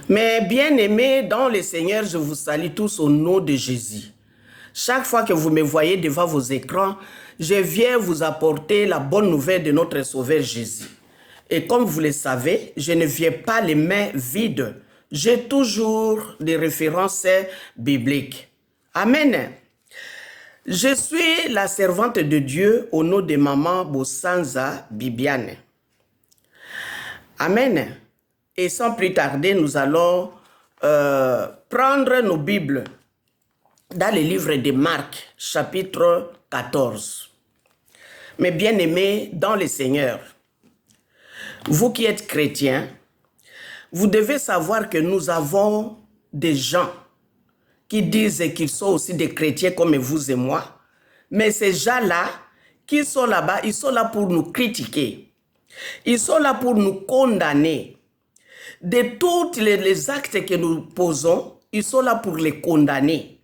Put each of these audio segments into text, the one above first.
Mes bien-aimés dans le Seigneur, je vous salue tous au nom de Jésus. Chaque fois que vous me voyez devant vos écrans, je viens vous apporter la bonne nouvelle de notre Sauveur Jésus. Et comme vous le savez, je ne viens pas les mains vides. J'ai toujours des références bibliques. Amen. Je suis la servante de Dieu au nom de Maman Bosanza Bibiane. Amen. Et sans plus tarder, nous allons prendre nos Bibles dans le livre de Marc, chapitre 14. Mes bien-aimés dans le Seigneur, vous qui êtes chrétiens, vous devez savoir que nous avons des gens qui disent qu'ils sont aussi des chrétiens comme vous et moi, mais ces gens-là qui sont là-bas, ils sont là pour nous critiquer. Ils sont là pour nous condamner. De tous les actes que nous posons, ils sont là pour les condamner.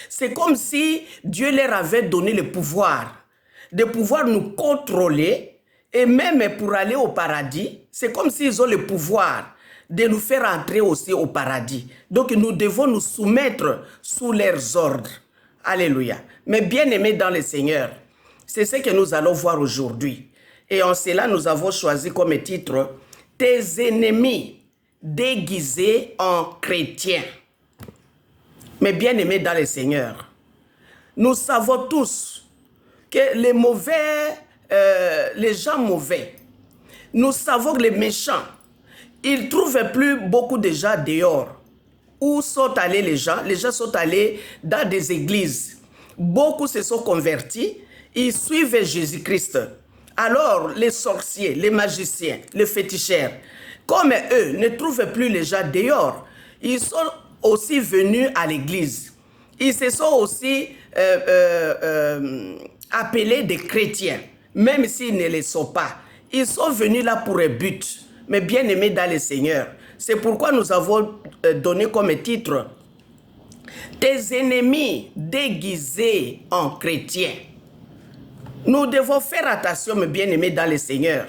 C'est comme si Dieu leur avait donné le pouvoir de pouvoir nous contrôler et même pour aller au paradis, c'est comme s'ils ont le pouvoir de nous faire entrer aussi au paradis. Donc nous devons nous soumettre sous leurs ordres. Alléluia. Mais bien-aimés dans le Seigneur, c'est ce que nous allons voir aujourd'hui. Et en cela, nous avons choisi comme titre « Tes ennemis déguisés en chrétiens ». Mais bien-aimés dans le Seigneur, nous savons tous que les gens mauvais, nous savons que les méchants, ils ne trouvent plus beaucoup de gens dehors. Où sont allés les gens? Les gens sont allés dans des églises. Beaucoup se sont convertis, ils suivent Jésus-Christ. Alors, les sorciers, les magiciens, les féticheurs, comme eux ne trouvent plus les gens dehors, ils sont aussi venus à l'église. Ils se sont aussi appelés des chrétiens, même s'ils ne le sont pas. Ils sont venus là pour un but, mais bien aimés dans le Seigneur. C'est pourquoi nous avons donné comme titre « Tes ennemis déguisés en chrétiens ». Nous devons faire attention, mes bien-aimés dans le Seigneur.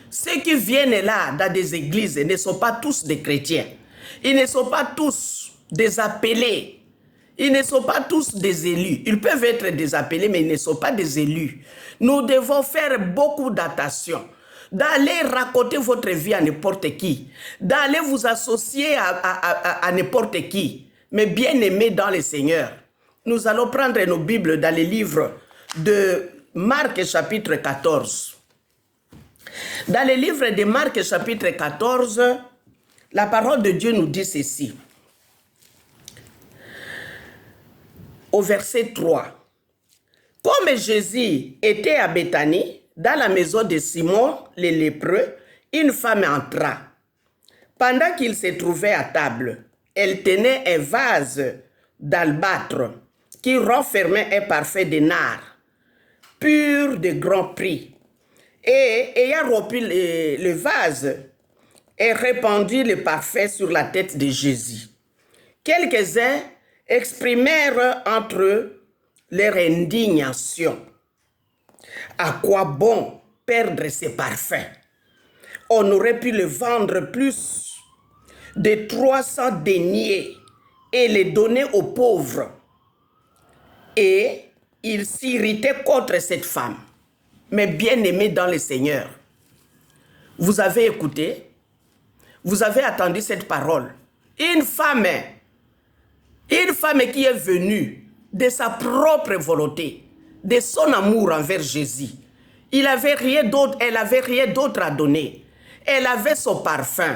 Ceux qui viennent là dans des églises ne sont pas tous des chrétiens. Ils ne sont pas tous des appelés. Ils ne sont pas tous des élus. Ils peuvent être des appelés, mais ils ne sont pas des élus. Nous devons faire beaucoup d'attention. D'aller raconter votre vie à n'importe qui. D'aller vous associer à n'importe qui. Mais bien-aimés dans le Seigneur, nous allons prendre nos Bibles dans les livres de Marc chapitre 14. Dans le livre de Marc chapitre 14, la parole de Dieu nous dit ceci. Au verset 3. Comme Jésus était à Béthanie, dans la maison de Simon le lépreux, une femme entra. Pendant qu'il se trouvait à table, elle tenait un vase d'albâtre qui renfermait un parfum de nard, pur de grand prix. Et ayant rempli le vase, elle répandit le parfum sur la tête de Jésus. Quelques-uns exprimèrent entre eux leur indignation. À quoi bon perdre ces parfums? On aurait pu le vendre plus de 300 deniers et les donner aux pauvres. Et il s'irritait contre cette femme. Mais bien-aimés dans le Seigneur, vous avez écouté, vous avez attendu cette parole. Une femme qui est venue de sa propre volonté, de son amour envers Jésus. Elle n'avait rien d'autre à donner. Elle avait son parfum.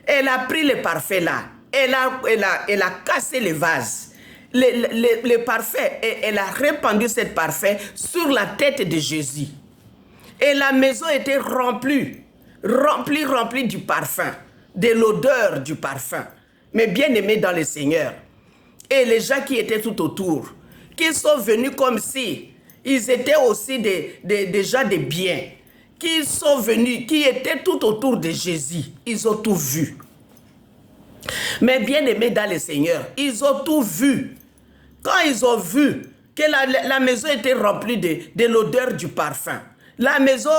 Elle a pris le parfum là. Elle a cassé le vase. Le parfum, elle a répandu ce parfum sur la tête de Jésus. Et la maison était remplie du parfum, de l'odeur du parfum. Mais bien aimés dans le Seigneur. Et les gens qui étaient tout autour, qui sont venus comme si ils étaient aussi des gens de bien, qui sont venus, qui étaient tout autour de Jésus, ils ont tout vu. Mais bien aimés dans le Seigneur, ils ont tout vu. Quand ils ont vu que la maison était remplie de l'odeur du parfum, la maison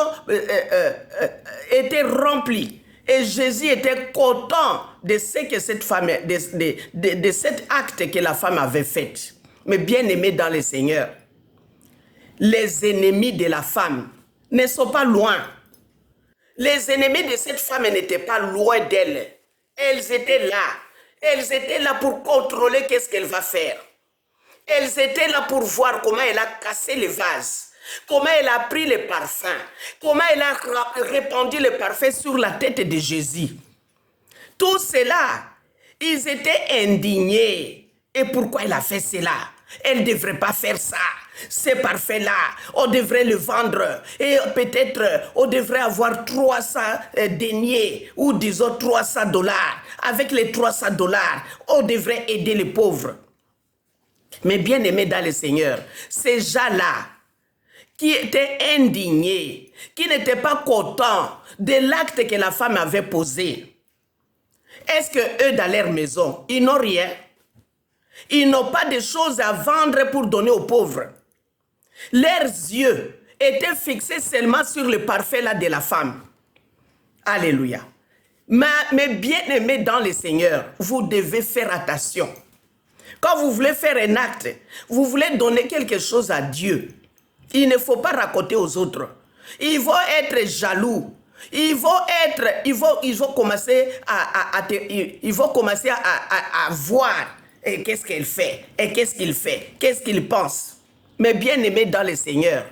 était remplie. Et Jésus était content de ce que cette femme, de cet acte que la femme avait fait. Mais bien aimé dans le Seigneur, les ennemis de la femme ne sont pas loin. Les ennemis de cette femme n'étaient pas loin d'elle. Elles étaient là. Elles étaient là pour contrôler qu'est-ce qu'elle va faire. Elles étaient là pour voir comment elle a cassé les vases. Comment elle a pris le parfum. Comment elle a répandu le parfum sur la tête de Jésus. Tout cela, ils étaient indignés. Et pourquoi elle a fait cela? Elle ne devrait pas faire ça. Ce parfum-là, on devrait le vendre. Et peut-être, on devrait avoir 300 deniers ou disons 300 $. Avec les 300 $, on devrait aider les pauvres. Mais bien aimés dans le Seigneur, ces gens-là, qui étaient indignés, qui n'étaient pas contents de l'acte que la femme avait posé, est-ce que eux, dans leur maison, ils n'ont rien? Ils n'ont pas de choses à vendre pour donner aux pauvres. Leurs yeux étaient fixés seulement sur le parfum là de la femme. Alléluia. Mais bien aimés dans le Seigneur, vous devez faire attention. Quand vous voulez faire un acte, vous voulez donner quelque chose à Dieu, il ne faut pas raconter aux autres. Ils vont être jaloux. Ils vont commencer à voir qu'est-ce qu'elle fait, et qu'est-ce qu'il fait, qu'est-ce qu'il pense. Mais bien aimés dans le Seigneur,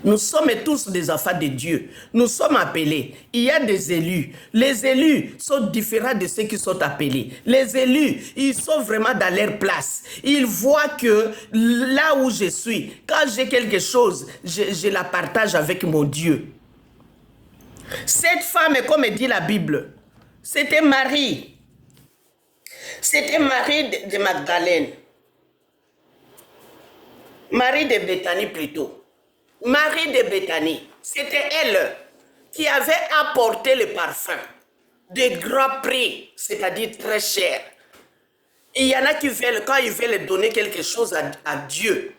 nous sommes tous des enfants de Dieu. Nous sommes appelés. Il y a des élus. Les élus sont différents de ceux qui sont appelés. Les élus, ils sont vraiment dans leur place. Ils voient que là où je suis, quand j'ai quelque chose, je la partage avec mon Dieu. Cette femme, comme dit la Bible, c'était Marie. C'était Marie de Magdalène. Marie de Béthanie plutôt. Marie de Béthanie, c'était elle qui avait apporté le parfum de grand prix, c'est-à-dire très cher. Il y en a qui veulent, quand ils veulent donner quelque chose à Dieu,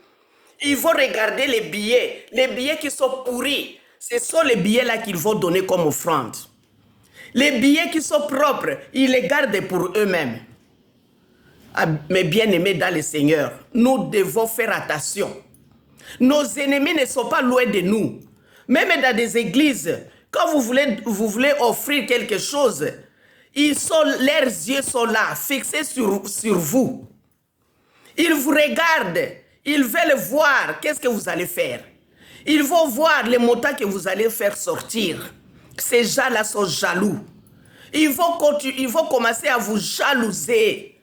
ils vont regarder les billets qui sont pourris. Ce sont les billets-là qu'ils vont donner comme offrande. Les billets qui sont propres, ils les gardent pour eux-mêmes. Ah, mais bien aimés dans le Seigneur, nous devons faire attention. Nos ennemis ne sont pas loin de nous. Même dans des églises, quand vous voulez offrir quelque chose, leurs yeux sont là, fixés sur vous. Ils vous regardent, ils veulent voir qu'est-ce que vous allez faire. Ils vont voir les montants que vous allez faire sortir. Ces gens-là sont jaloux. Ils vont commencer à vous jalouser.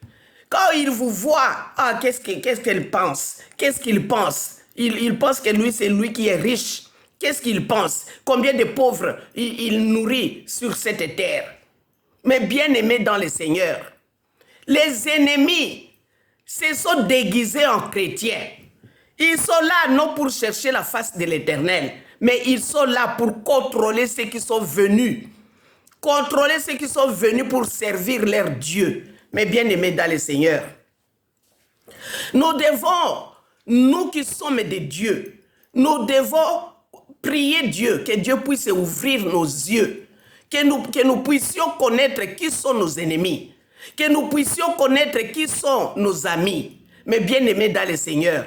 Quand ils vous voient, qu'est-ce qu'elle pense? Qu'est-ce qu'il pense? Il pense que lui, c'est lui qui est riche. Qu'est-ce qu'il pense? Combien de pauvres il nourrit sur cette terre? Mais bien aimés dans le Seigneur, les ennemis se sont déguisés en chrétiens. Ils sont là non pour chercher la face de l'Éternel, mais ils sont là pour contrôler ceux qui sont venus. Contrôler ceux qui sont venus pour servir leur Dieu. Mais bien aimés dans le Seigneur, nous devons, nous qui sommes de Dieu, nous devons prier Dieu, que Dieu puisse ouvrir nos yeux, que nous puissions connaître qui sont nos ennemis, que nous puissions connaître qui sont nos amis. Mais bien aimés dans le Seigneur,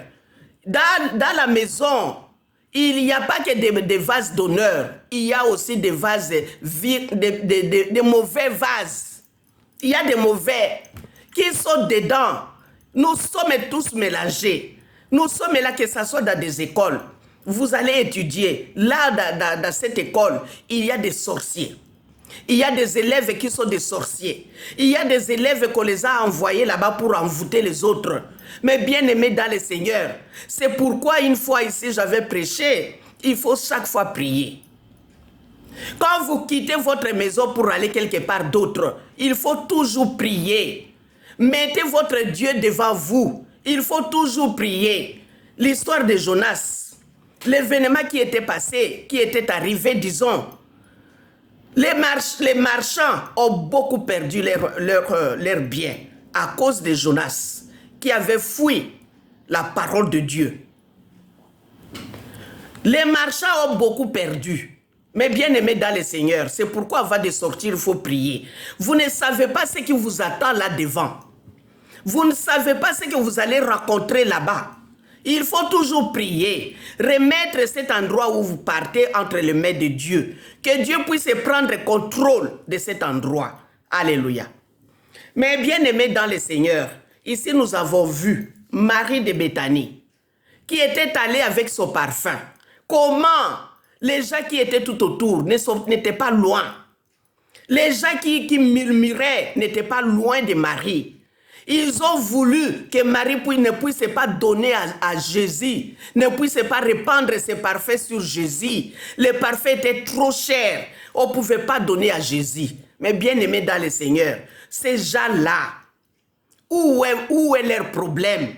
dans la maison, il n'y a pas que des vases d'honneur, il y a aussi des vases, des mauvais vases. Il y a des mauvais qui sont dedans. Nous sommes tous mélangés. Nous sommes là, que ce soit dans des écoles. Vous allez étudier. Là, dans cette école, il y a des sorciers. Il y a des élèves qui sont des sorciers. Il y a des élèves qu'on les a envoyés là-bas pour envoûter les autres. Mais bien aimés dans le Seigneur, c'est pourquoi une fois ici, j'avais prêché, il faut chaque fois prier. Quand vous quittez votre maison pour aller quelque part d'autre, il faut toujours prier. Mettez votre Dieu devant vous. Il faut toujours prier. L'histoire de Jonas, l'événement qui était passé, qui était arrivé, disons, les marchands ont beaucoup perdu leurs biens à cause de Jonas, qui avait fui la parole de Dieu. Les marchands ont beaucoup perdu. Mes bien-aimés dans le Seigneur, c'est pourquoi avant de sortir, il faut prier. Vous ne savez pas ce qui vous attend là devant. Vous ne savez pas ce que vous allez rencontrer là-bas. Il faut toujours prier, remettre cet endroit où vous partez entre les mains de Dieu. Que Dieu puisse prendre contrôle de cet endroit. Alléluia. Mais bien-aimés dans le Seigneur, ici nous avons vu Marie de Béthanie qui était allée avec son parfum. Comment les gens qui étaient tout autour n'étaient pas loin. Les gens qui murmuraient n'étaient pas loin de Marie. Ils ont voulu que Marie ne puisse pas donner à Jésus, ne puisse pas répandre ses parfums sur Jésus. Les parfums étaient trop chers. On ne pouvait pas donner à Jésus. Mais bien aimés dans le Seigneur, ces gens-là, où est leur problème?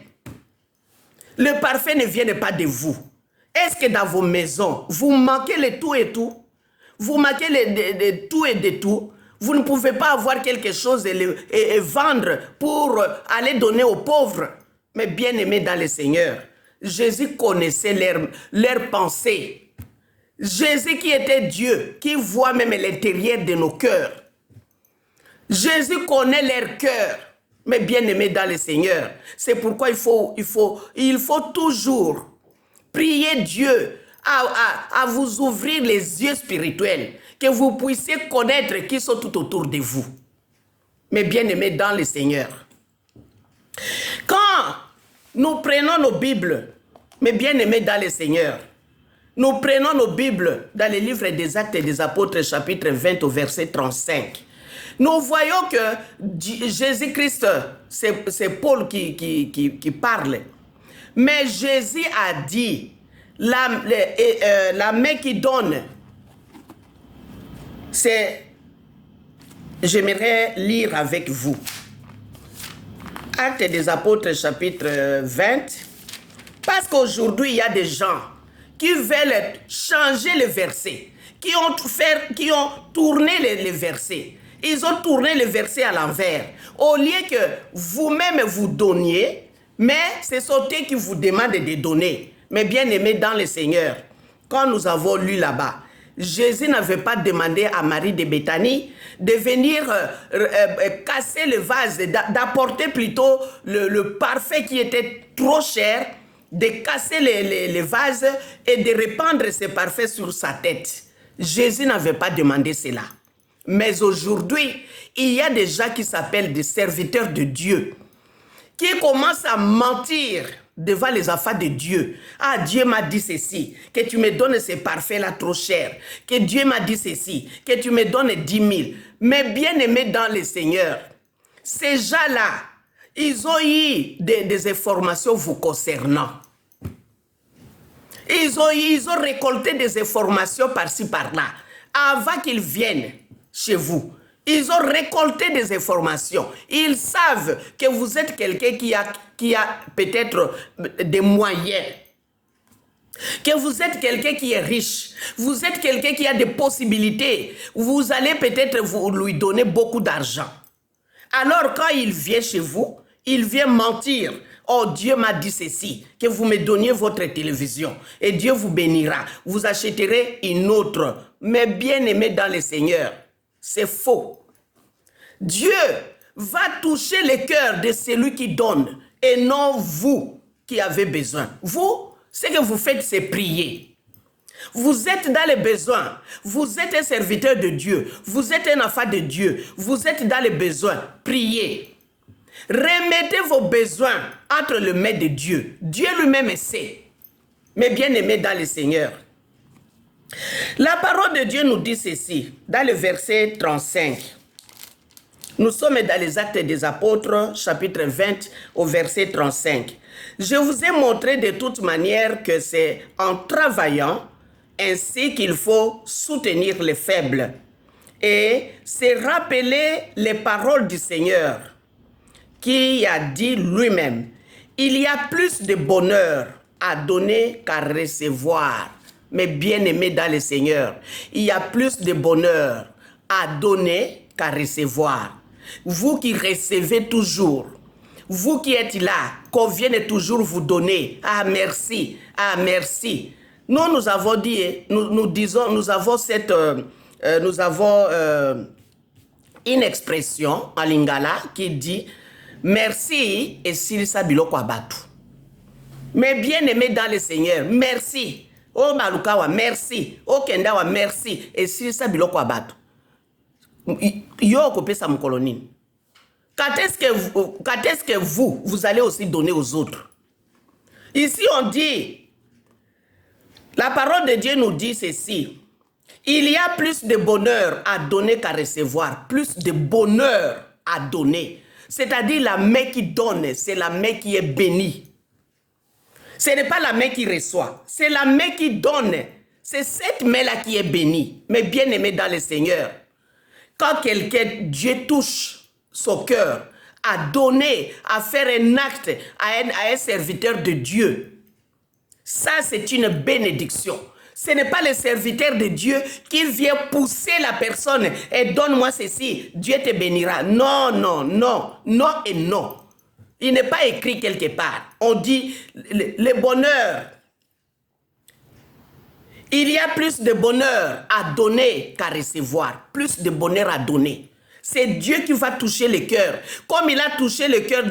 Le parfum ne vient pas de vous. Est-ce que dans vos maisons, vous manquez le tout et tout? Vous manquez de tout et de tout? Vous ne pouvez pas avoir quelque chose et vendre pour aller donner aux pauvres. Mais bien aimés dans le Seigneur, Jésus connaissait leurs pensées. Jésus qui était Dieu, qui voit même l'intérieur de nos cœurs. Jésus connaît leur cœur. Mais bien aimés dans le Seigneur, c'est pourquoi il faut toujours prier Dieu à vous ouvrir les yeux spirituels, que vous puissiez connaître qui sont tout autour de vous. Mais bien aimés dans le Seigneur, quand nous prenons nos Bibles, mais bien aimés dans le Seigneur, nous prenons nos Bibles dans le livre des Actes des Apôtres, chapitre 20 au verset 35. Nous voyons que Jésus-Christ, c'est Paul qui parle. Mais Jésus a dit, la main qui donne, c'est, j'aimerais lire avec vous. Actes des Apôtres, chapitre 20. Parce qu'aujourd'hui, il y a des gens qui veulent changer les versets, qui ont tourné les versets. Ils ont tourné les versets à l'envers. Au lieu que vous-même vous donniez, mais c'est Sauté qui vous demande de donner. Mais bien aimé dans le Seigneur, quand nous avons lu là-bas, Jésus n'avait pas demandé à Marie de Béthanie de venir casser le vase, d'apporter plutôt le parfum qui était trop cher, de casser les vases et de répandre ses parfums sur sa tête. Jésus n'avait pas demandé cela. Mais aujourd'hui, il y a des gens qui s'appellent des serviteurs de Dieu, qui commencent à mentir devant les affaires de Dieu. Ah, Dieu m'a dit ceci, que tu me donnes ces parfums-là trop chers, que Dieu m'a dit ceci, que tu me donnes 10 000. Mais bien aimés dans le Seigneur, ces gens-là, ils ont eu des informations vous concernant. Ils ont récolté des informations par-ci, par-là, avant qu'ils viennent chez vous. Ils ont récolté des informations. Ils savent que vous êtes quelqu'un qui a peut-être des moyens. Que vous êtes quelqu'un qui est riche. Vous êtes quelqu'un qui a des possibilités. Vous allez peut-être lui donner beaucoup d'argent. Alors quand il vient chez vous, il vient mentir. Oh, Dieu m'a dit ceci, que vous me donniez votre télévision et Dieu vous bénira. Vous achèterez une autre. Mais bien aimé dans le Seigneur, c'est faux. Dieu va toucher le cœur de celui qui donne et non vous qui avez besoin. Vous, ce que vous faites, c'est prier. Vous êtes dans les besoins. Vous êtes un serviteur de Dieu. Vous êtes un enfant de Dieu. Vous êtes dans les besoins. Priez. Remettez vos besoins entre les mains de Dieu. Dieu lui-même sait. Mais bien aimé dans le Seigneur, la parole de Dieu nous dit ceci, dans le verset 35. Nous sommes dans les Actes des Apôtres, chapitre 20, au verset 35. Je vous ai montré de toute manière que c'est en travaillant ainsi qu'il faut soutenir les faibles et se rappeler les paroles du Seigneur qui a dit lui-même, il y a plus de bonheur à donner qu'à recevoir. Mais bien aimés dans le Seigneur, il y a plus de bonheur à donner qu'à recevoir. Vous qui recevez toujours, vous qui êtes là, qu'on vienne toujours vous donner. Ah merci, ah merci. Nous avons dit, nous avons une expression en lingala qui dit merci et silisa biloko abatu. Mais bien aimé dans le Seigneur, merci. Oh Malukawa, merci. Oh Kendawa, merci. Et silisa biloko abatu. Yo kopesa mkolonine. Quand est-ce que vous allez aussi donner aux autres? Ici on dit, la parole de Dieu nous dit ceci. Il y a plus de bonheur à donner qu'à recevoir. Plus de bonheur à donner. C'est-à-dire la main qui donne, c'est la main qui est bénie. Ce n'est pas la main qui reçoit, c'est la main qui donne. C'est cette main-là qui est bénie. Mais bien aimé dans le Seigneur, quand Dieu touche son cœur à donner, à faire un acte à un serviteur de Dieu, ça c'est une bénédiction. Ce n'est pas le serviteur de Dieu qui vient pousser la personne et donne-moi ceci, Dieu te bénira. Non, non, non, non et non. Il n'est pas écrit quelque part. On dit le bonheur. Il y a plus de bonheur à donner qu'à recevoir. Plus de bonheur à donner. C'est Dieu qui va toucher le cœur. Comme il a touché le cœur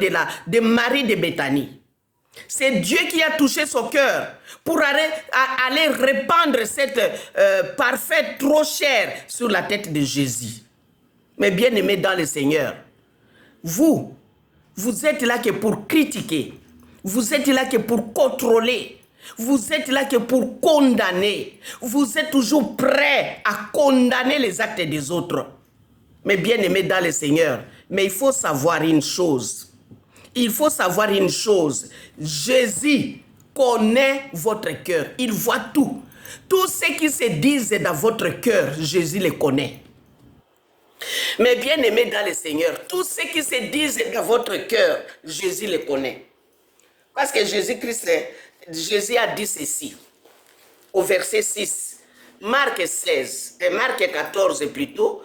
de Marie de Béthanie. C'est Dieu qui a touché son cœur pour aller répandre cette parfait trop cher sur la tête de Jésus. Mais bien aimé dans le Seigneur, vous êtes là que pour critiquer. Vous êtes là que pour contrôler. Vous êtes là que pour condamner. Vous êtes toujours prêt à condamner les actes des autres. Mais bien aimé dans le Seigneur, mais il faut savoir une chose. Il faut savoir une chose. Jésus connaît votre cœur. Il voit tout. Tout ce qui se dit dans votre cœur, Jésus le connaît. Mais bien aimé dans le Seigneur, tout ce qui se dit dans votre cœur, Jésus le connaît. Parce que Jésus a dit ceci, au verset 6, Marc 16, et Marc 14 plutôt,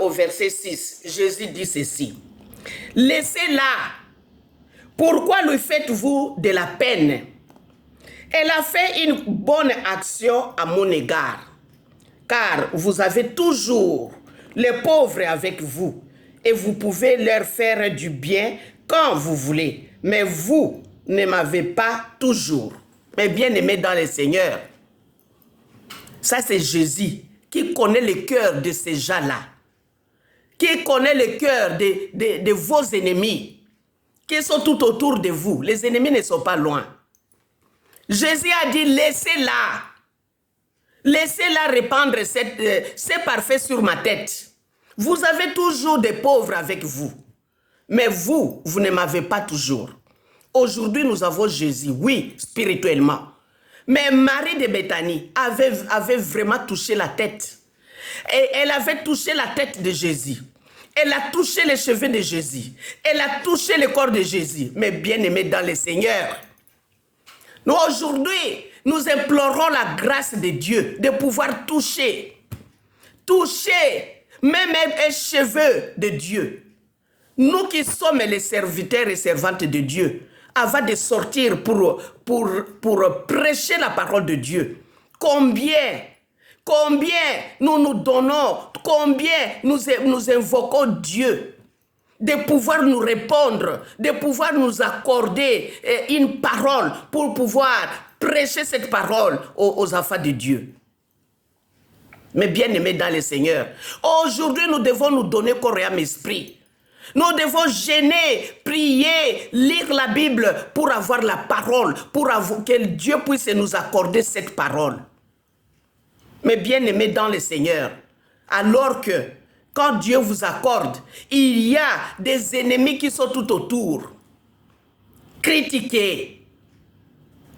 au verset 6, Jésus dit ceci, laissez-la. Pourquoi lui faites-vous de la peine? Elle a fait une bonne action à mon égard, car vous avez toujours les pauvres avec vous, et vous pouvez leur faire du bien quand vous voulez, mais vous ne m'avez pas toujours. Mais bien aimé dans le Seigneur, ça c'est Jésus qui connaît le cœur de ces gens-là, qui connaît le cœur de vos ennemis, qui sont tout autour de vous. Les ennemis ne sont pas loin. Jésus a dit, laissez-la. Laissez-la répandre ces parfaits sur ma tête. Vous avez toujours des pauvres avec vous. Mais vous ne m'avez pas toujours. Aujourd'hui, nous avons Jésus, oui, spirituellement. Mais Marie de Béthanie avait vraiment touché la tête. Et elle avait touché la tête de Jésus. Elle a touché les cheveux de Jésus. Elle a touché le corps de Jésus. Mais bien aimé dans le Seigneur, nous aujourd'hui, nous implorons la grâce de Dieu de pouvoir toucher même un cheveu de Dieu. Nous qui sommes les serviteurs et servantes de Dieu, avant de sortir pour prêcher la parole de Dieu, combien nous nous donnons, combien nous invoquons Dieu de pouvoir nous répondre, de pouvoir nous accorder une parole pour pouvoir prêcher cette parole aux enfants de Dieu. Mais bien aimés dans le Seigneur, aujourd'hui nous devons nous donner corps et âme esprit. Nous devons gêner, prier, lire la Bible pour avoir la parole, que Dieu puisse nous accorder cette parole. Mais bien aimés dans le Seigneur, alors que quand Dieu vous accorde, il y a des ennemis qui sont tout autour. Critiqués,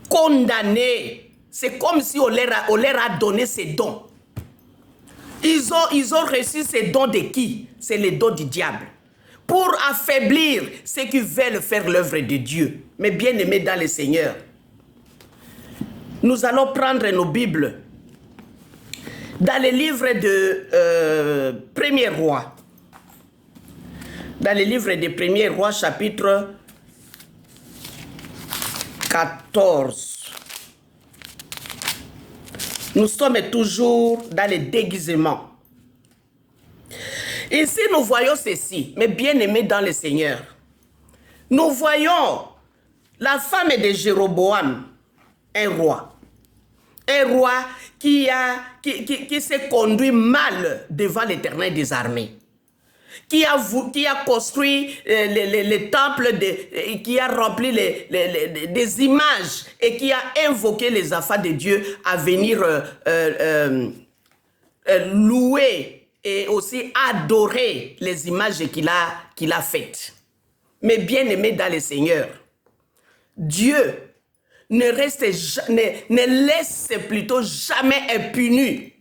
condamnés. C'est comme si on leur a donné ces dons. Ils ont reçu ces dons de qui? C'est les dons du diable. Pour affaiblir ceux qui veulent faire l'œuvre de Dieu. Mais bien aimés dans le Seigneur, nous allons prendre nos Bibles dans le livre de 1er roi. Dans le livre de 1er roi, chapitre 14. Nous sommes toujours dans le déguisement. Ici, nous voyons ceci, mes bien-aimés dans le Seigneur. Nous voyons la femme de Jéroboam, un roi. Un roi qui s'est conduit mal devant l'Éternel des armées. Qui a construit les temples, qui a rempli des images et qui a invoqué les enfants de Dieu à venir louer et aussi adorer les images qu'il a faites. Mais bien aimé dans le Seigneur, Dieu ne laisse plutôt jamais impuni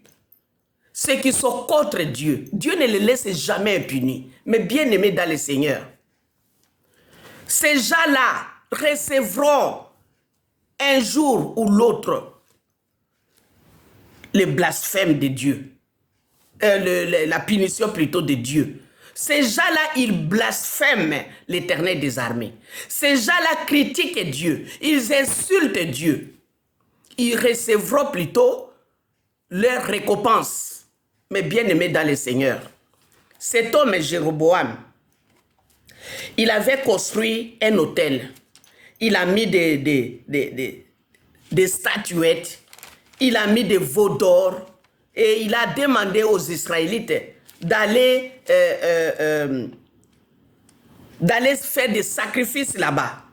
ceux qui sont contre Dieu. Dieu ne les laisse jamais impunis. Mais bien aimés dans le Seigneur, ces gens-là recevront un jour ou l'autre le blasphème de Dieu. La punition plutôt de Dieu. Ces gens-là, ils blasphèment l'Éternel des armées. Ces gens-là critiquent Dieu. Ils insultent Dieu. Ils recevront plutôt leur récompense. Mais bien aimé dans le Seigneur, cet homme Jéroboam, il avait construit un autel. Il a mis des statuettes. Il a mis des veaux d'or. Et il a demandé aux Israélites d'aller faire des sacrifices là-bas.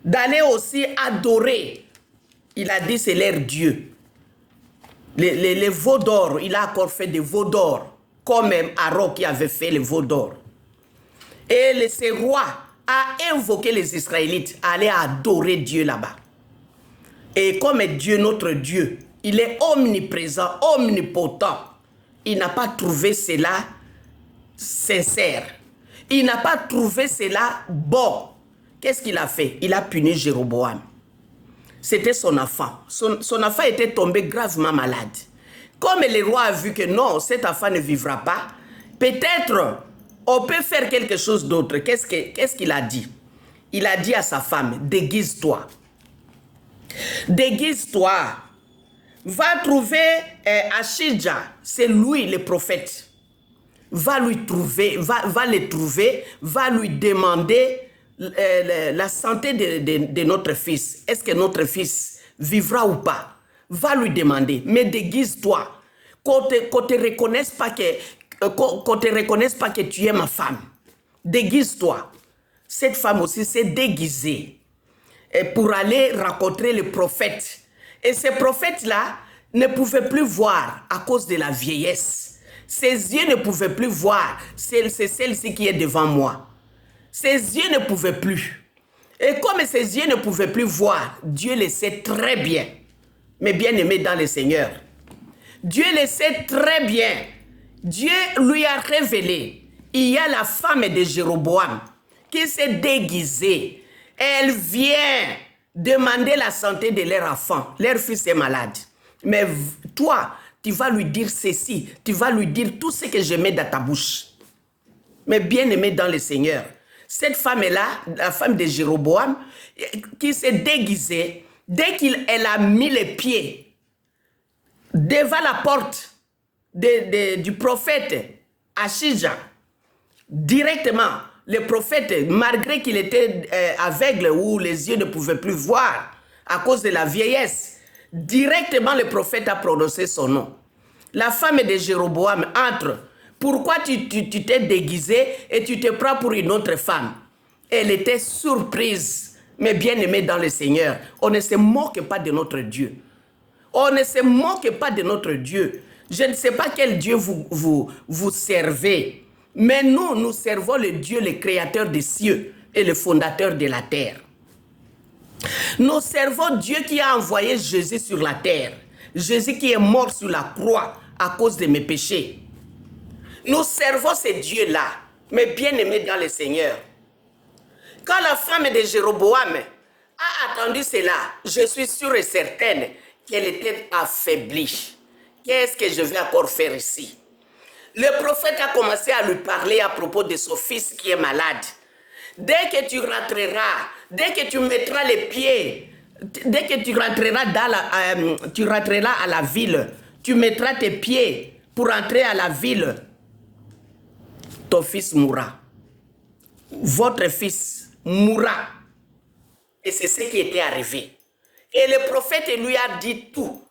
D'aller aussi adorer. Il a dit c'est leur Dieu. Les veaux d'or, il a encore fait des veaux d'or. Comme Aaron qui avait fait les veaux d'or. Et ce roi a invoqué les Israélites à aller adorer Dieu là-bas. Et comme Dieu, notre Dieu, il est omniprésent, omnipotent. Il n'a pas trouvé cela sincère. Il n'a pas trouvé cela bon. Qu'est-ce qu'il a fait? Il a puni Jéroboam. C'était son enfant. Son enfant était tombé gravement malade. Comme le roi a vu que non, cet enfant ne vivra pas, peut-être on peut faire quelque chose d'autre. Qu'est-ce qu'il a dit? Il a dit à sa femme, déguise-toi. Déguise-toi. Va trouver Achija, c'est lui le prophète. Va lui trouver, va le trouver, va lui demander la santé de notre fils. Est-ce que notre fils vivra ou pas? Va lui demander, mais déguise-toi, qu'on te reconnaisse pas que tu es ma femme. Déguise-toi. Cette femme aussi s'est déguisée pour aller rencontrer le prophète. Et ce prophète-là ne pouvait plus voir à cause de la vieillesse. Ses yeux ne pouvaient plus voir. C'est celle-ci qui est devant moi. Ses yeux ne pouvaient plus. Et comme ses yeux ne pouvaient plus voir, Dieu le sait très bien. Mais bien aimé dans le Seigneur, Dieu le sait très bien. Dieu lui a révélé. Il y a la femme de Jéroboam qui s'est déguisée. Elle vient demander la santé de leur enfant. Leur fils est malade. Mais toi, tu vas lui dire ceci. Tu vas lui dire tout ce que je mets dans ta bouche. Mais bien aimé dans le Seigneur, cette femme-là, la femme de Jéroboam, qui s'est déguisée, dès qu'elle a mis les pieds devant la porte du prophète Achija, directement, le prophète, malgré qu'il était aveugle ou les yeux ne pouvaient plus voir à cause de la vieillesse, directement le prophète a prononcé son nom. La femme de Jéroboam entre. Pourquoi tu t'es déguisée et tu te prends pour une autre femme? Elle était surprise, mais bien aimée dans le Seigneur. On ne se moque pas de notre Dieu. On ne se moque pas de notre Dieu. Je ne sais pas quel Dieu vous servez. Mais nous servons le Dieu, le créateur des cieux et le fondateur de la terre. Nous servons Dieu qui a envoyé Jésus sur la terre. Jésus qui est mort sur la croix à cause de mes péchés. Nous servons ce Dieu-là, mais bien aimé dans le Seigneur. Quand la femme de Jéroboam a attendu cela, je suis sûre et certaine qu'elle était affaiblie. Qu'est-ce que je vais encore faire ici? Le prophète a commencé à lui parler à propos de son fils qui est malade. Dès que tu rentreras, dès que tu mettras les pieds dès que tu rentreras à la ville, tu mettras tes pieds pour entrer à la ville, ton fils mourra. Votre fils mourra. Et c'est ce qui était arrivé. Et le prophète lui a dit tout.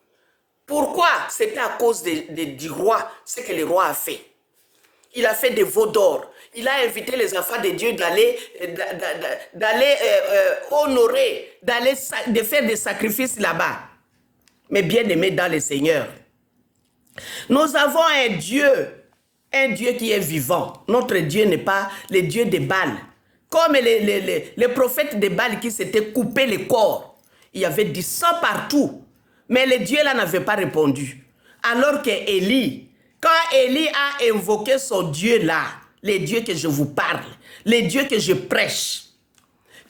Pourquoi? C'était à cause du roi, ce que le roi a fait. Il a fait des veaux d'or. Il a invité les enfants de Dieu d'aller honorer, de faire des sacrifices là-bas. Mais bien aimé dans le Seigneur, nous avons un Dieu qui est vivant. Notre Dieu n'est pas le Dieu des Baal. Comme les prophètes de Baal qui s'étaient coupés le corps. Il y avait du sang partout. Mais le Dieu là n'avait pas répondu. Alors que Élie, quand Élie a invoqué son Dieu là, le Dieu que je vous parle, le Dieu que je prêche,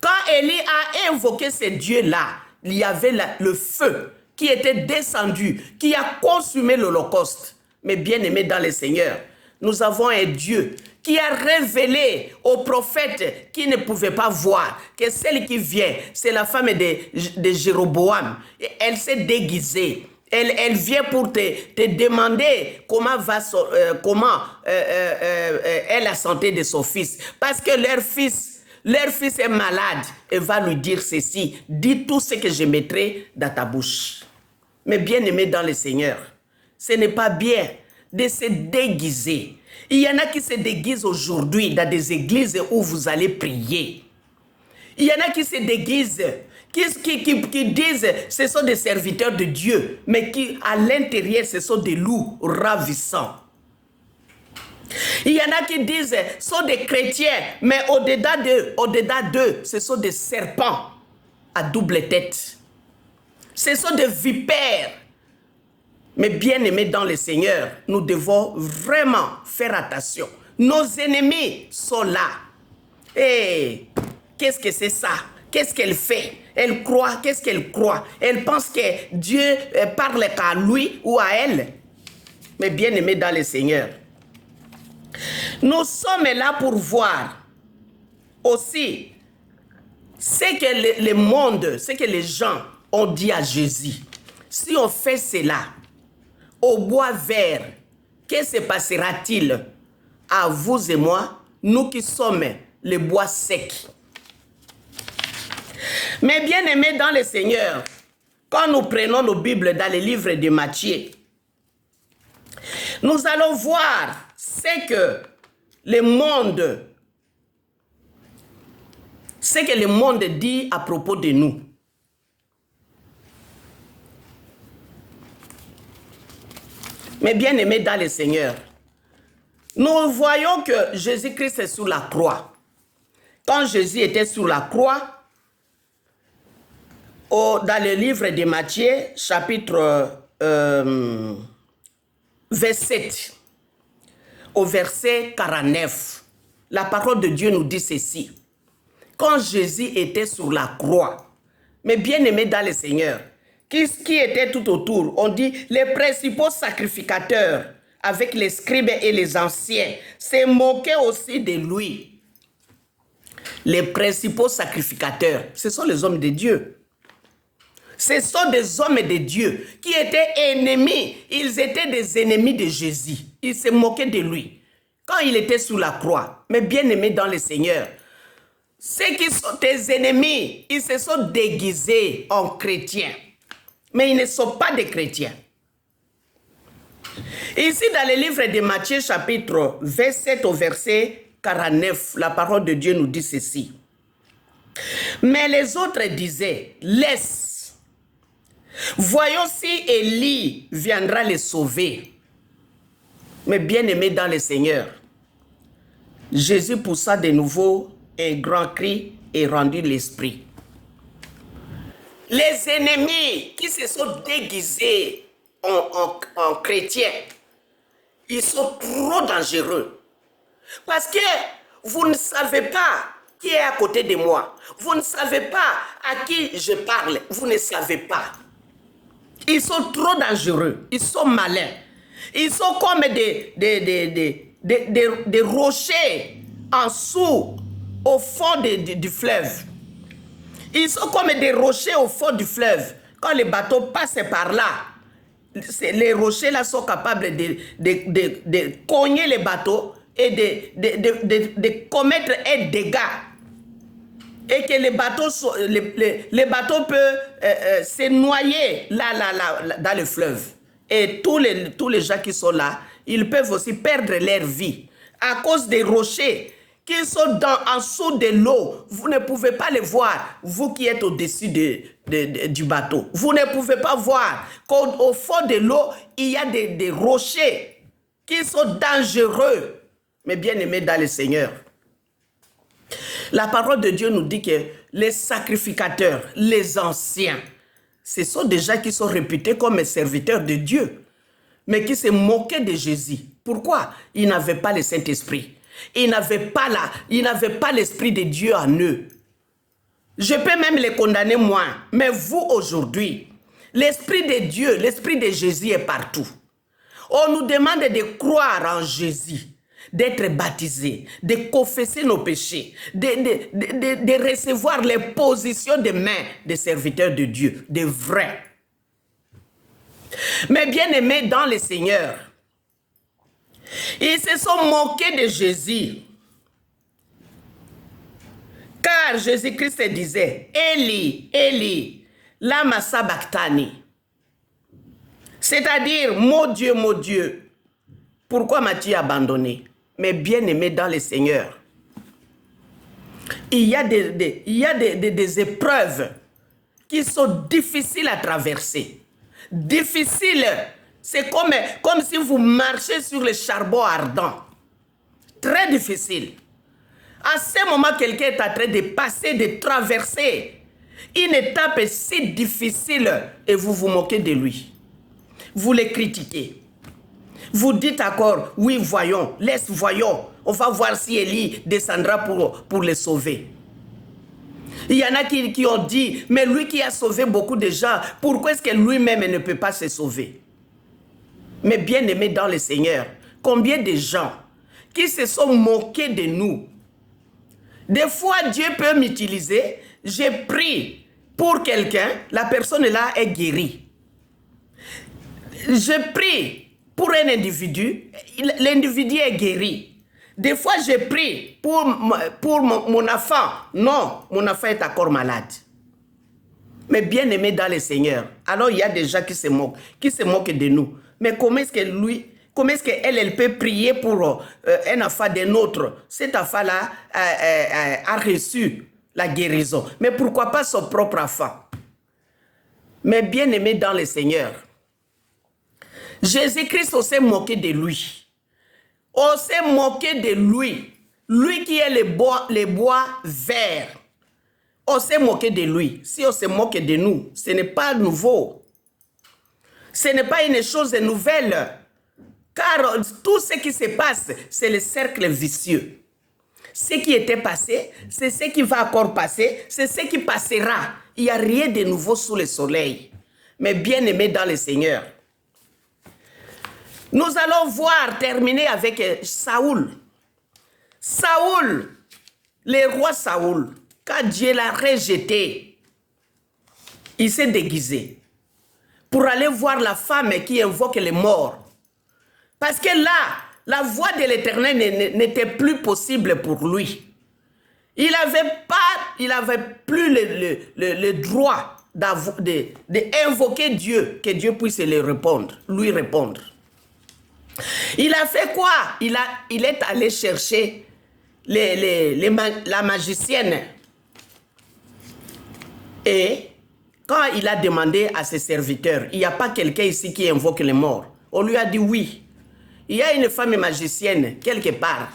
quand Élie a invoqué ce Dieu là, il y avait le feu qui était descendu, qui a consumé l'Holocauste. Mais bien aimé dans le Seigneur, nous avons un Dieu qui a révélé aux prophètes qui ne pouvaient pas voir que celle qui vient, c'est la femme de Jéroboam. Elle s'est déguisée. Elle vient pour te demander comment est la santé de son fils. Parce que leur fils est malade. Elle va lui dire ceci. Dis tout ce que je mettrai dans ta bouche. Mais bien aimé dans le Seigneur, ce n'est pas bien de se déguiser. Il y en a qui se déguisent aujourd'hui dans des églises où vous allez prier. Il y en a qui se déguisent, qui disent ce sont des serviteurs de Dieu, mais qui à l'intérieur ce sont des loups ravissants. Il y en a qui disent ce sont des chrétiens, mais au-dedans d'eux, ce sont des serpents à double tête. Ce sont des vipères. Mais bien aimés dans le Seigneur, nous devons vraiment faire attention. Nos ennemis sont là. Et qu'est-ce que c'est ça? Qu'est-ce qu'elle fait? Elle croit, qu'est-ce qu'elle croit? Elle pense que Dieu parle qu'à lui ou à elle. Mais bien aimés dans le Seigneur, nous sommes là pour voir aussi ce que le monde, ce que les gens ont dit à Jésus. Si on fait cela, au bois vert, que se passera-t-il à vous et moi, nous qui sommes les bois secs? Mais bien aimés dans le Seigneur, quand nous prenons nos Bibles dans les livres de Matthieu, nous allons voir ce que le monde dit à propos de nous. Mais bien aimés dans le Seigneur, nous voyons que Jésus-Christ est sur la croix. Quand Jésus était sur la croix, dans le livre de Matthieu, chapitre 27, au verset 49, la parole de Dieu nous dit ceci. Quand Jésus était sur la croix, mais bien aimés dans le Seigneur, qui était tout autour? On dit les principaux sacrificateurs avec les scribes et les anciens se moquaient aussi de lui. Les principaux sacrificateurs, ce sont les hommes de Dieu. Ce sont des hommes de Dieu qui étaient ennemis. Ils étaient des ennemis de Jésus. Ils se moquaient de lui quand il était sous la croix. Mais bien aimés dans le Seigneur, ceux qui sont tes ennemis, ils se sont déguisés en chrétiens. Mais ils ne sont pas des chrétiens. Ici, dans le livre de Matthieu, chapitre 27 au verset 49, la parole de Dieu nous dit ceci. Mais les autres disaient, laisse. Voyons si Élie viendra les sauver. Mais bien aimés dans le Seigneur, Jésus poussa de nouveau un grand cri et rendit l'esprit. Les ennemis qui se sont déguisés en chrétiens, ils sont trop dangereux. Parce que vous ne savez pas qui est à côté de moi. Vous ne savez pas à qui je parle. Vous ne savez pas. Ils sont trop dangereux. Ils sont malins. Ils sont comme des rochers en dessous, au fond du fleuve. Ils sont comme des rochers au fond du fleuve. Quand les bateaux passent par là, les rochers là sont capables de cogner les bateaux et de commettre un dégât. Et que les bateaux peuvent se noyer là, dans le fleuve. Et tous les gens qui sont là, ils peuvent aussi perdre leur vie à cause des rochers qui sont en dessous de l'eau. Vous ne pouvez pas les voir, vous qui êtes au-dessus du bateau. Vous ne pouvez pas voir qu'au fond de l'eau, il y a des rochers qui sont dangereux. Mais bien aimés dans le Seigneur, la parole de Dieu nous dit que les sacrificateurs, les anciens, ce sont des gens qui sont réputés comme serviteurs de Dieu, mais qui se moquaient de Jésus. Pourquoi? Ils n'avaient pas le Saint-Esprit. Ils n'avaient pas l'Esprit de Dieu en eux. Je peux même les condamner moi, mais vous aujourd'hui, l'Esprit de Dieu, l'Esprit de Jésus est partout. On nous demande de croire en Jésus, d'être baptisé, de confesser nos péchés, de recevoir les positions de main des serviteurs de Dieu, des vrais. Mais bien aimés dans le Seigneur, ils se sont moqués de Jésus. Car Jésus-Christ disait, Eli, Eli, lama sabachthani. C'est-à-dire, mon Dieu, pourquoi m'as-tu abandonné? Mais bien aimé dans le Seigneur, il y a des épreuves qui sont difficiles à traverser. Difficiles. C'est comme si vous marchez sur le charbon ardent. Très difficile. À ce moment, quelqu'un est en train de passer, de traverser une étape si difficile et vous vous moquez de lui. Vous le critiquez. Vous dites encore, oui, voyons, voyons. On va voir si Élie descendra pour le sauver. Il y en a qui ont dit, mais lui qui a sauvé beaucoup de gens, pourquoi est-ce que lui-même ne peut pas se sauver? Mais bien aimé dans le Seigneur, combien de gens qui se sont moqués de nous? Des fois, Dieu peut m'utiliser. J'ai prié pour quelqu'un, la personne là est guérie. Je prie pour un individu, l'individu est guéri. Des fois, je prie pour mon enfant. Non, mon enfant est encore malade. Mais bien aimé dans le Seigneur. Alors, il y a des gens qui se moquent de nous. Mais comment est-ce qu'elle peut prier pour un enfant d'un autre? Cet enfant-là a reçu la guérison. Mais pourquoi pas son propre enfant? Mais bien aimé dans le Seigneur, Jésus-Christ, on s'est moqué de lui. On s'est moqué de lui. Lui qui est les bois verts. On s'est moqué de lui. Si on se moque de nous, ce n'est pas nouveau. Ce n'est pas une chose nouvelle. Car tout ce qui se passe, c'est le cercle vicieux. Ce qui était passé, c'est ce qui va encore passer, c'est ce qui passera. Il n'y a rien de nouveau sous le soleil. Mais bien aimé dans le Seigneur, nous allons voir terminer avec Saoul. Saoul, le roi Saoul, quand Dieu l'a rejeté, il s'est déguisé pour aller voir la femme qui invoque les morts. Parce que là, la voix de l'Éternel n'était plus possible pour lui. Il n'avait plus le droit d'invoquer Dieu, que Dieu puisse lui répondre. Il a fait quoi? Il est allé chercher la magicienne. Et quand il a demandé à ses serviteurs, il n'y a pas quelqu'un ici qui invoque les morts. On lui a dit oui. Il y a une femme magicienne quelque part.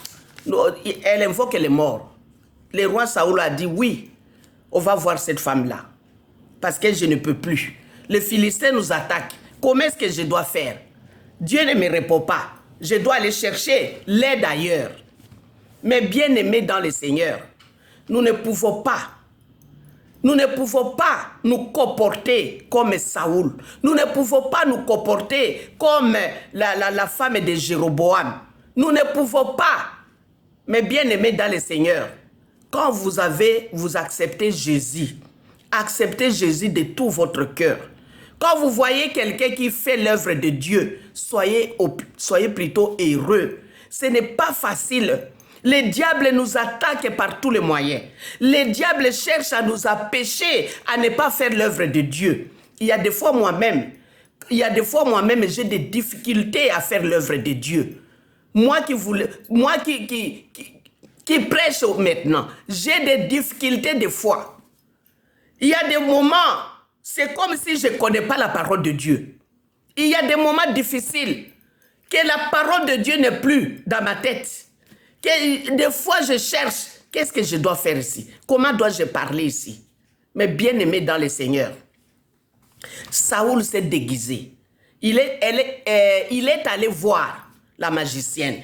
Elle invoque les morts. Le roi Saoul a dit oui. On va voir cette femme-là. Parce que je ne peux plus. Les Philistins nous attaquent. Comment est-ce que je dois faire? Dieu ne me répond pas. Je dois aller chercher l'aide ailleurs. Mais bien aimés dans le Seigneur, nous ne pouvons pas nous comporter comme Saoul. Nous ne pouvons pas nous comporter comme la femme de Jéroboam. Nous ne pouvons pas. Mais bien aimés dans le Seigneur, quand vous acceptez Jésus, acceptez Jésus de tout votre cœur. Quand vous voyez quelqu'un qui fait l'œuvre de Dieu, soyez plutôt heureux. Ce n'est pas facile. Le diable nous attaque par tous les moyens. Le diable cherche à nous empêcher à ne pas faire l'œuvre de Dieu. Il y a des fois moi-même, j'ai des difficultés à faire l'œuvre de Dieu. Moi qui prêche maintenant, j'ai des difficultés des fois. Il y a des moments, c'est comme si je ne connais pas la parole de Dieu. Il y a des moments difficiles que la parole de Dieu n'est plus dans ma tête. Que des fois, je cherche, qu'est-ce que je dois faire ici? Comment dois-je parler ici? Mais bien aimé dans le Seigneur, Saoul s'est déguisé. Il est allé voir la magicienne.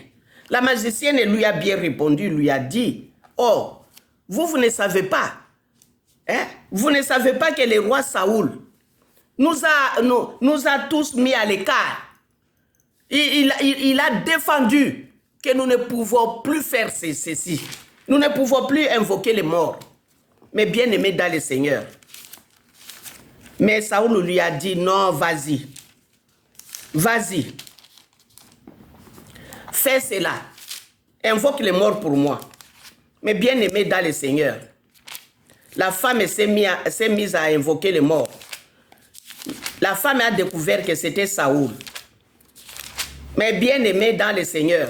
La magicienne lui a bien répondu, lui a dit, « Oh, vous ne savez pas. Hein? Vous ne savez pas que le roi Saoul nous a tous mis à l'écart. Il a défendu que nous ne pouvons plus faire ceci. Nous ne pouvons plus invoquer les morts. Mais bien aimé dans le Seigneur. » Mais Saoul lui a dit, non, vas-y. Vas-y. Fais cela. Invoque les morts pour moi. Mais bien aimé dans le Seigneur. La femme s'est mise à invoquer les morts. La femme a découvert que c'était Saoul. Mais bien aimé dans le Seigneur,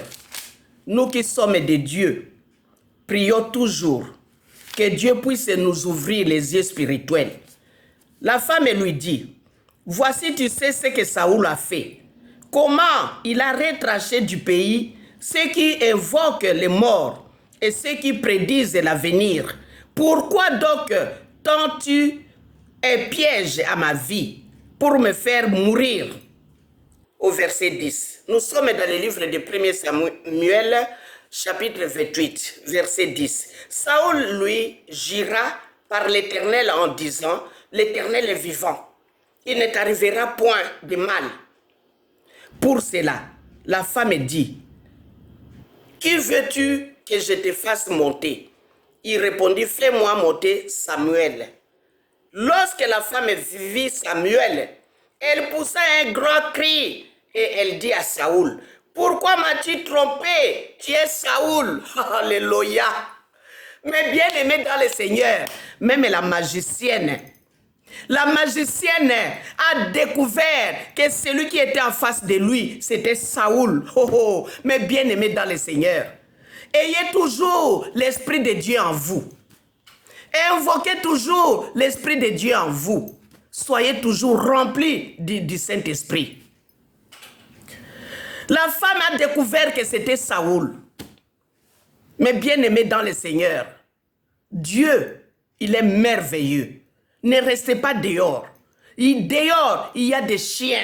nous qui sommes de Dieu, prions toujours que Dieu puisse nous ouvrir les yeux spirituels. La femme lui dit, voici tu sais ce que Saoul a fait. Comment il a retranché du pays ceux qui invoquent les morts et ceux qui prédisent l'avenir. Pourquoi donc tends-tu un piège à ma vie pour me faire mourir? Au verset 10. Nous sommes dans le livre de 1 Samuel, chapitre 28, verset 10. Saoul lui jura par l'Éternel en disant, l'Éternel est vivant. Il ne t'arrivera point de mal. Pour cela, la femme dit, qui veux-tu que je te fasse monter? Il répondit, fais-moi monter Samuel. Lorsque la femme vit Samuel, elle poussa un grand cri et elle dit à Saoul, pourquoi m'as-tu trompé? Tu es Saoul. Alléluia. Mais bien aimé dans le Seigneur, même la magicienne a découvert que celui qui était en face de lui, c'était Saoul. Mais bien aimé dans le Seigneur, ayez toujours l'Esprit de Dieu en vous. Invoquez toujours l'Esprit de Dieu en vous. Soyez toujours remplis du Saint-Esprit. La femme a découvert que c'était Saoul. Mais bien aimé dans le Seigneur, Dieu, il est merveilleux. Ne restez pas dehors. Dehors, il y a des chiens.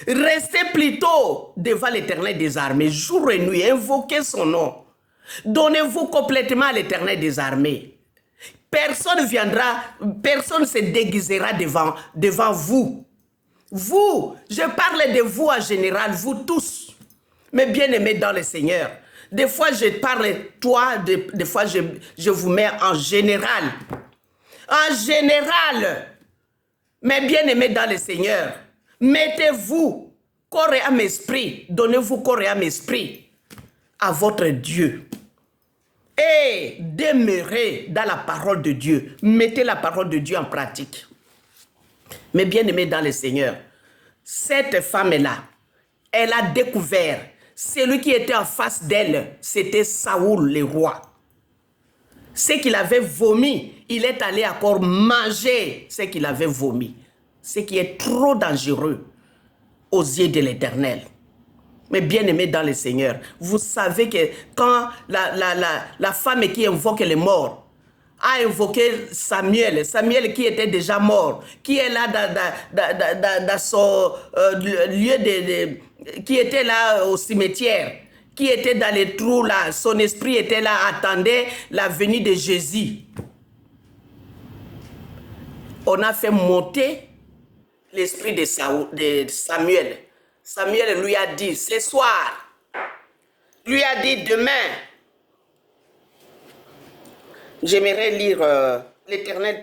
Restez plutôt devant l'Éternel des armées, jour et nuit, invoquez son nom. Donnez-vous complètement à l'Éternel des armées. Personne viendra, personne se déguisera devant vous. Vous, je parle de vous en général, vous tous. Mais bien aimés dans le Seigneur. Des fois, je parle toi, des fois, je vous mets en général. En général. Mais bien aimés dans le Seigneur, mettez-vous corps et âme esprit, donnez-vous corps et âme esprit à votre Dieu. Et demeurez dans la parole de Dieu. Mettez la parole de Dieu en pratique. Mais bien aimé dans le Seigneur, cette femme-là, elle a découvert, celui qui était en face d'elle, c'était Saoul, le roi. Ce qu'il avait vomi, il est allé encore manger ce qu'il avait vomi. Ce qui est trop dangereux aux yeux de l'Éternel. Mais bien aimé dans le Seigneur, vous savez que quand la femme qui invoque les morts a invoqué Samuel, Samuel qui était déjà mort, qui est là dans son lieu qui était là au cimetière, qui était dans les trous là, son esprit était là, attendait la venue de Jésus. On a fait monter l'esprit de Samuel. Samuel lui a dit, ce soir, lui a dit, demain, j'aimerais lire, l'Éternel